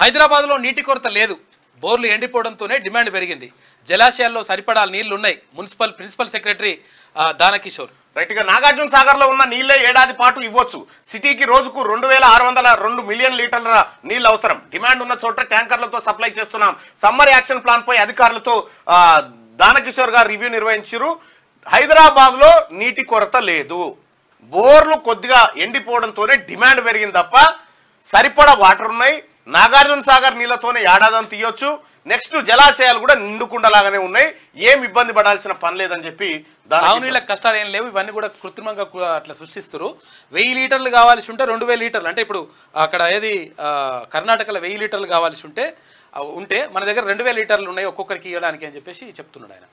హైదరాబాద్లో నీటి కొరత లేదు. బోర్లు ఎండిపోవడంతోనే డిమాండ్ పెరిగింది. జలాశయాల్లో సరిపడా నీళ్లున్నాయి. Principal secretary Danakishore. రైట్గా నాగార్జున సాగర్ లో ఉన్న నీళ్లే ఏడాది పాటు ఇవ్వచ్చు. సిటీకి రోజుకు 2602 మిలియన్ లీటర్ల నీళ్లు అవసరం. డిమాండ్ ఉన్న చోట ట్యాంకర్లతో సప్లై చేస్తున్నాం. సమ్మర్ యాక్షన్ ప్లాన్ పై అధికారులతో దానకిషోర్ గారు రివ్యూ నిర్వహించారు. హైదరాబాద్ లో నీటి కొరత లేదు. బోర్లు కొద్దిగా ఎండిపోవడంతోనే డిమాండ్ పెరిగింది తప్ప సరిపడా వాటర్ ఉన్నాయి. నాగార్జున సాగర్ నీళ్లతోనే ఏడాది తీయొచ్చు. నెక్స్ట్ జలాశయాలు కూడా నిండుకుండలాగానే ఉన్నాయి. ఏం ఇబ్బంది పడాల్సిన పని లేదని చెప్పి నీళ్ళ కష్టాలు ఏం లేవు. ఇవన్నీ కూడా కృత్రిమంగా అట్లా సృష్టిస్తారు. 1000 లీటర్లు కావాల్సి ఉంటే 2000 లీటర్లు అంటే ఇప్పుడు అక్కడ ఏది కర్ణాటకలో 1000 లీటర్లు కావాల్సి ఉంటే మన దగ్గర 2000 లీటర్లు ఉన్నాయి ఒక్కొక్కరికి ఇవ్వడానికి అని చెప్పేసి చెప్తున్నాడు ఆయన.